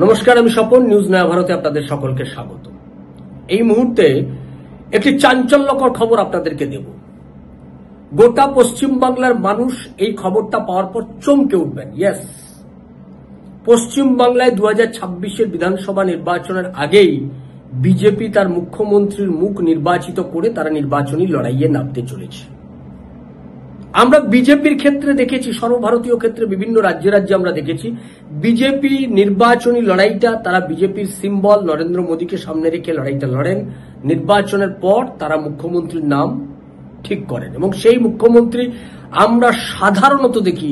নমস্কার, আমি স্বপন। নিউজ নয়া ভারতে আপনাদের সকলকে স্বাগত। এই মুহূর্তে একটি চাঞ্চল্যকর খবর আপনাদেরকে দেব। গোটা পশ্চিমবাংলার মানুষ এই খবরটা পাওয়ার পর চমকে উঠবেন। ইয়েস, পশ্চিমবাংলায় 2026-এর বিধানসভা নির্বাচনের আগেই বিজেপি তার মুখ্যমন্ত্রীর মুখ নির্বাচিত করে তারা নির্বাচনী লড়াইয়ে নামতে চলেছে। আমরা বিজেপির ক্ষেত্রে দেখেছি, সর্বভারতীয় ক্ষেত্রে বিভিন্ন রাজ্যে রাজ্যে আমরা দেখেছি বিজেপি নির্বাচনী লড়াইটা তারা বিজেপির সিম্বল নরেন্দ্র মোদীকে সামনে রেখে লড়াইটা লড়েন। নির্বাচনের পর তারা মুখ্যমন্ত্রীর নাম ঠিক করেন এবং সেই মুখ্যমন্ত্রী আমরা সাধারণত দেখি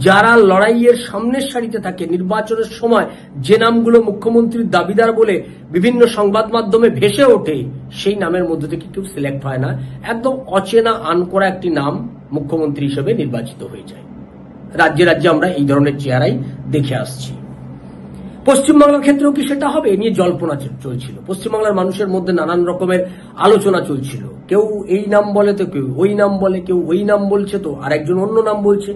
যারা লড়াইয়ের সামনের সারিতে থাকে, নির্বাচনের সময় যে নামগুলো মুখ্যমন্ত্রীর দাবিদার বলে বিভিন্ন সংবাদ মাধ্যমে ভেসে ওঠে সেই নামের মধ্যে থেকে কেউ সিলেক্ট হয় না। একদম অচেনা আনকরা একটি নাম মুখ্যমন্ত্রী হিসেবে নির্বাচিত হয়ে যায়। রাজ্যে রাজ্যে আমরা এই ধরনের চেহারাই দেখে আসছি। পশ্চিমবাংলার ক্ষেত্রেও কি সেটা হবে? এ নিয়ে জল্পনা চলছিল। পশ্চিমবাংলার মানুষের মধ্যে নানান রকমের আলোচনা চলছিল। কেউ এই নাম বলে তো কেউ ওই নাম বলে, কেউ ওই নাম বলছে তো আর একজন অন্য নাম বলছে,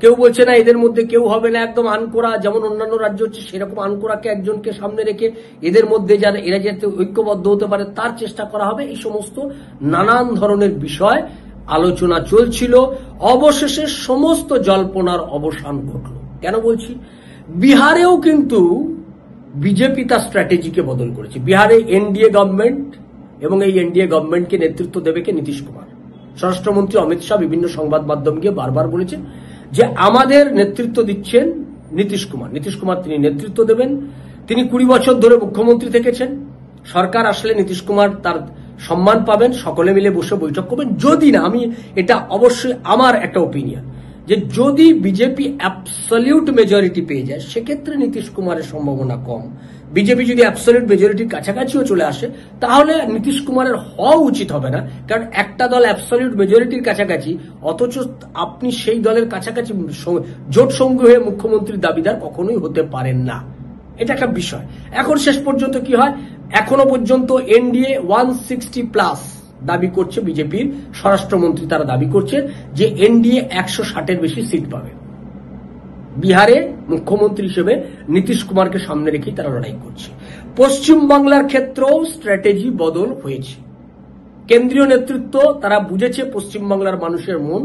কেউ বলছে না এদের মধ্যে কেউ হবে না, একদম আনকোরা যেমন অন্যান্য রাজ্য হচ্ছে সেরকম আনকোরাকে একজনকে সামনে রেখে এদের মধ্যে যারা এরা যাতে ঐক্যবদ্ধ হতে পারে তার চেষ্টা করা হবে। এই সমস্ত নানান ধরনের বিষয় আলোচনা চলছিল। অবশেষে সমস্ত জল্পনার অবসান ঘটল। কেন বলছি? বিহারেও কিন্তু বিজেপি তার স্ট্র্যাটেজিকে বদল করেছে। বিহারে এনডিএ গভর্নমেন্ট এবং এই এনডিএ গভর্নমেন্টকে নেতৃত্ব দেবে কে? নীতিশ কুমার। স্বরাষ্ট্রমন্ত্রী অমিত শাহ বিভিন্ন সংবাদ মাধ্যমকে বারবার বলেছেন যে আমাদের নেতৃত্ব দিচ্ছেন নীতিশ কুমার। নীতিশ কুমার তিনি নেতৃত্ব দেবেন। তিনি 20 বছর ধরে মুখ্যমন্ত্রী থেকেছেন। সরকার আসলে নীতিশ কুমার তার সম্মান পাবেন, সকলে মিলে বসে বৈঠক করবেন। যদি না, আমি এটা অবশ্যই আমার একটা ওপিনিয়ন, যে যদি বিজেপি অ্যাবসলিউট মেজরিটি পেয়ে যায় সেক্ষেত্রে নীতিশ কুমারের সম্ভাবনা কম। বিজেপি যদি অ্যাবসলিউট মেজরিটির কাছাকাছিও চলে আসে তাহলে নীতিশ কুমারের হওয়া উচিত হবে না, কারণ একটা দল অ্যাবসলিউট মেজরিটির কাছাকাছি অথচ আপনি সেই দলের কাছাকাছি জোট সঙ্গী হয়ে মুখ্যমন্ত্রীর দাবিদার কখনোই হতে পারেন না। এটা একটা বিষয়। এখন শেষ পর্যন্ত কি হয়? এখনো পর্যন্ত এনডিএ 160+ দাবি করছে বিজেপির স্বরাষ্ট্রমন্ত্রী। তারা দাবি করছে যে এনডিএ 160-এর বেশি সিট পাবে। বিহারে মুখ্যমন্ত্রী হিসেবে নীতিশ কুমারকে সামনে রেখেই তারা লড়াই করছে। পশ্চিমবাংলার ক্ষেত্রেও স্ট্র্যাটেজি বদল হয়েছে। কেন্দ্রীয় নেতৃত্ব তারা বুঝেছে পশ্চিমবাংলার মানুষের মন।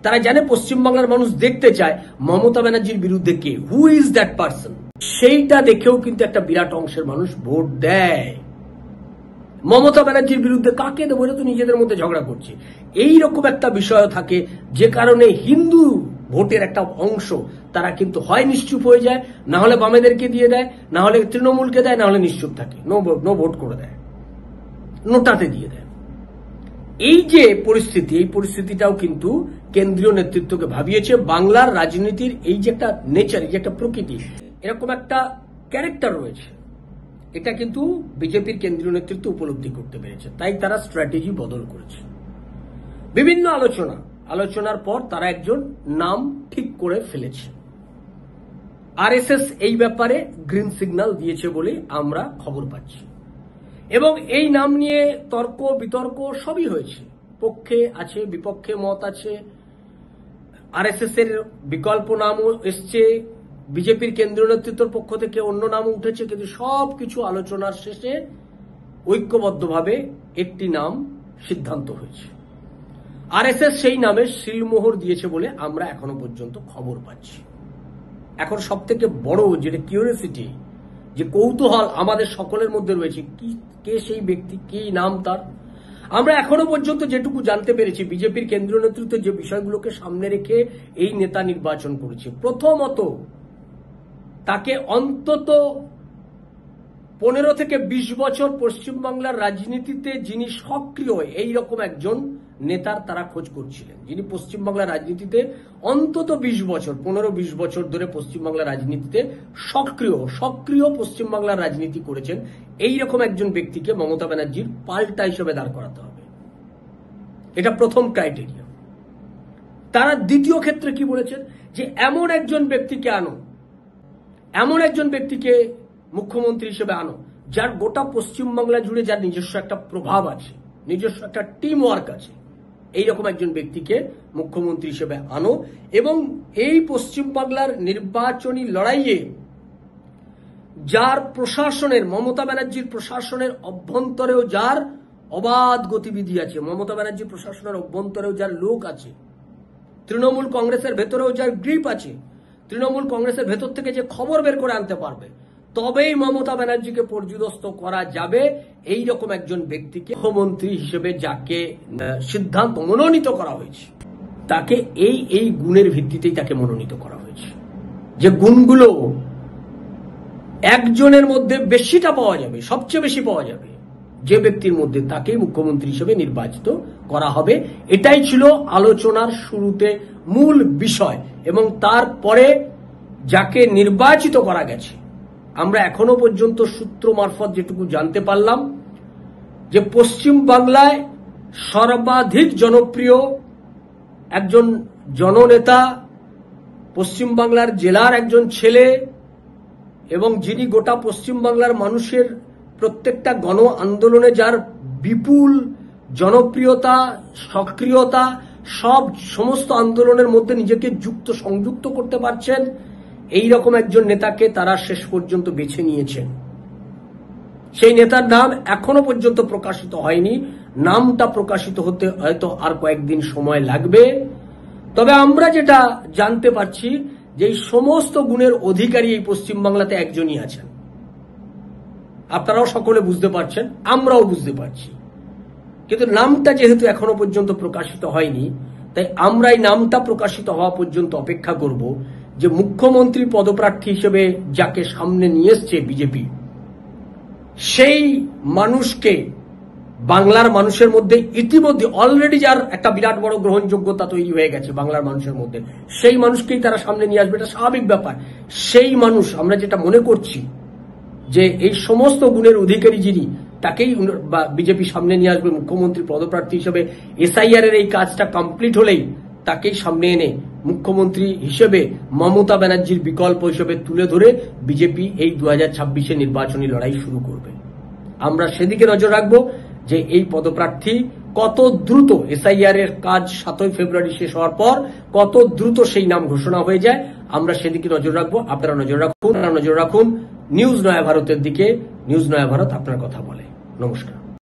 তারা জানে পশ্চিমবাংলার মানুষ দেখতে চায় মমতা ব্যানার্জির বিরুদ্ধে কে, হু ইজ দ্যাট পার্সন। সেইটা দেখেও কিন্তু একটা বিরাট অংশের মানুষ ভোট দেয়। মমতা ব্যানার্জির বিরুদ্ধে কাকে দেবো, এটা তো নিজেদের মধ্যে ঝগড়া করছে, এইরকম একটা বিষয় থাকে, যে কারণে হিন্দু ভোটের একটা অংশ তারা কিন্তু হয় নিশ্চুপ হয়ে যায়, না হলে বামেদেরকে দিয়ে দেয়, না হলে তৃণমূলকে দেয়, না হলে নিশ্চুপ থাকে, নো ভোট করে দেয়, নোটাতে দিয়ে দেয়। এই যে পরিস্থিতি, এই পরিস্থিতিটাও কিন্তু কেন্দ্রীয় নেতৃত্বকে ভাবিয়েছে। বাংলার রাজনীতির এই যে একটা নেচার, এই যে একটা প্রকৃতি, এরকম একটা ক্যারেক্টার রয়েছে, এটা কিন্তু বিজেপির কেন্দ্রীয় নেতৃত্ব উপলব্ধি করতে পেরেছে। তাই তারা স্ট্র্যাটেজি বদল করেছে। বিভিন্ন আলোচনার পর তারা একজন নাম ঠিক করে ফেলেছে। আরএসএস এই ব্যাপারে গ্রিন সিগন্যাল দিয়েছে বলে আমরা খবর পাচ্ছি এবং এই নাম নিয়ে তর্ক বিতর্ক সবই হয়েছে। পক্ষে আছে, বিপক্ষে মত আছে। আরএসএস এর বিকল্প নামও এসছে, বিজেপির কেন্দ্রীয় নেতৃত্বের পক্ষ থেকে অন্য নামও উঠেছে, কিন্তু সবকিছু আলোচনার শেষে ঐক্যবদ্ধভাবে একটি নাম সিদ্ধান্ত হয়েছে। আরএসএস সেই নামে সিলমোহর দিয়েছে বলে আমরা এখনো পর্যন্ত খবর পাচ্ছি। এখন সব থেকে বড় যেটা কিউরিওসিটি, যে কৌতূহল আমাদের সকলের মধ্যে রয়েছে, কে সেই ব্যক্তি, কি নাম তার। আমরা এখনো পর্যন্ত যেটুকু জানতে পেরেছি, বিজেপির কেন্দ্রীয় নেতৃত্ব যে বিষয়গুলোকে সামনে রেখে এই নেতা নির্বাচন করেছে, প্রথমত তাকে অন্তত 15 থেকে 20 বছর পশ্চিমবাংলার রাজনীতিতে যিনি সক্রিয়, এইরকম একজন নেতার তারা খোঁজ করছিলেন, যিনি পশ্চিমবাংলার রাজনীতিতে অন্তত 20 বছর, 15-20 বছর ধরে পশ্চিমবাংলার রাজনীতিতে সক্রিয় পশ্চিমবাংলার রাজনীতি করেছেন। এইরকম একজন ব্যক্তিকে মমতা ব্যানার্জির পাল্টা হিসেবে দাঁড় করাতে হবে। এটা প্রথম ক্রাইটেরিয়া। তারা দ্বিতীয় ক্ষেত্রে কি বলেছেন, যে এমন একজন ব্যক্তিকে মুখ্যমন্ত্রী হিসেবে আনো যার গোটা পশ্চিমবাংলা জুড়ে যার নিজস্ব একটা প্রভাব আছে, নিজস্ব একটা টিম ওয়ার্ক আছে, এইরকম একজন ব্যক্তিকে মুখ্যমন্ত্রী হিসেবে আনো এবং এই পশ্চিমবাংলার নির্বাচনী লড়াইয়ে যার প্রশাসনের, মমতা ব্যানার্জির প্রশাসনের অভ্যন্তরেও যার অবাধ গতিবিধি আছে, মমতা ব্যানার্জির প্রশাসনের অভ্যন্তরেও যার লোক আছে, তৃণমূল কংগ্রেসের ভেতরেও যার গ্রিপ আছে, তৃণমূল কংগ্রেসের ভেতর থেকে যে খবর বের করে আনতে পারবে, তবেই মমতা ব্যানার্জিকে পর্যুদস্ত করা যাবে। এই রকম একজন ব্যক্তিকে মুখ্যমন্ত্রী হিসেবে যাকে সিদ্ধান্ত মনোনীত করা হয়েছে, তাকে এই গুণের ভিত্তিতেই তাকে মনোনীত করা হয়েছে। যে গুণগুলো একজনের মধ্যে বেশিটা পাওয়া যাবে, সবচেয়ে বেশি পাওয়া যাবে যে ব্যক্তির মধ্যে, তাকেই মুখ্যমন্ত্রী হিসেবে নির্বাচিত করা হবে। এটাই ছিল আলোচনার শুরুতে মূল বিষয়। এবং তারপরে যাকে নির্বাচিত করা গেছে, আমরা এখনো পর্যন্ত সূত্র মারফত যেটুকু জানতে পারলাম যে পশ্চিম বাংলায় সর্বাধিক জনপ্রিয় একজন জননেতা, পশ্চিম বাংলার জেলার একজন ছেলে, এবং যিনি গোটা পশ্চিম বাংলার মানুষের প্রত্যেকটা গণ আন্দোলনে যার বিপুল জনপ্রিয়তা, সক্রিয়তা, সমস্ত আন্দোলনের মধ্যে নিজেকে সংযুক্ত করতে পারছেন, এই রকম একজন নেতাকে তারা শেষ পর্যন্ত বেছে নিয়েছেন। সেই নেতার নাম এখনো পর্যন্ত প্রকাশিত হয়নি, নামটা প্রকাশিত হতে হয়তো আর কয়েকদিন সময় লাগবে। তবে আমরা যেটা জানতে পারছি যে এই সমস্ত গুণের অধিকারী এই পশ্চিমবাংলাতে একজনই আছেন। আপনারাও সকলে বুঝতে পারছেন, আমরাও বুঝতে পারছি, কিন্তু নামটা যেহেতু এখনো পর্যন্ত প্রকাশিত হয়নি, তাই আমরা এই নামটা প্রকাশিত হওয়া পর্যন্ত অপেক্ষা করব যে মুখ্যমন্ত্রী পদপ্রার্থী হিসেবে যাকে সামনে নিয়ে এসছে বিজেপি, সেই মানুষকে বাংলার মানুষের মধ্যে ইতিমধ্যে অলরেডি যার একটা বিরাট বড় গ্রহণযোগ্যতা তৈরি হয়ে গেছে বাংলার মানুষের মধ্যে, সেই মানুষকেই তারা সামনে নিয়ে আসবে, এটা স্বাভাবিক ব্যাপার। সেই মানুষ আমরা যেটা মনে করছি যে এই সমস্ত গুণের অধিকারী যিনি, তাকেই বিজেপি সামনে নিয়ে আসবে মুখ্যমন্ত্রী পদপ্রার্থী হিসেবে। এসআইআর এর এই কাজটা কমপ্লিট হলেই তাকেই সামনে এনে মুখ্যমন্ত্রী হিসেবে মমতা ব্যানার্জির বিকল্প হিসেবে তুলে ধরে বিজেপি এই 2026 নির্বাচনী লড়াই শুরু করবে। আমরা সেদিকে নজর রাখবো যে এই পদপ্রার্থী কত দ্রুত, এসআইআর এর কাজ 7 ফেব্রুয়ারি শেষ হওয়ার পর কত দ্রুত সেই নাম ঘোষণা হয়ে যায়, আমরা সেদিকে নজর রাখবো। আপনারা নজর রাখুন নিউজ নয়া ভারতের দিকে। নিউজ নয়া ভারত আপনার কথা বলে। নমস্কার।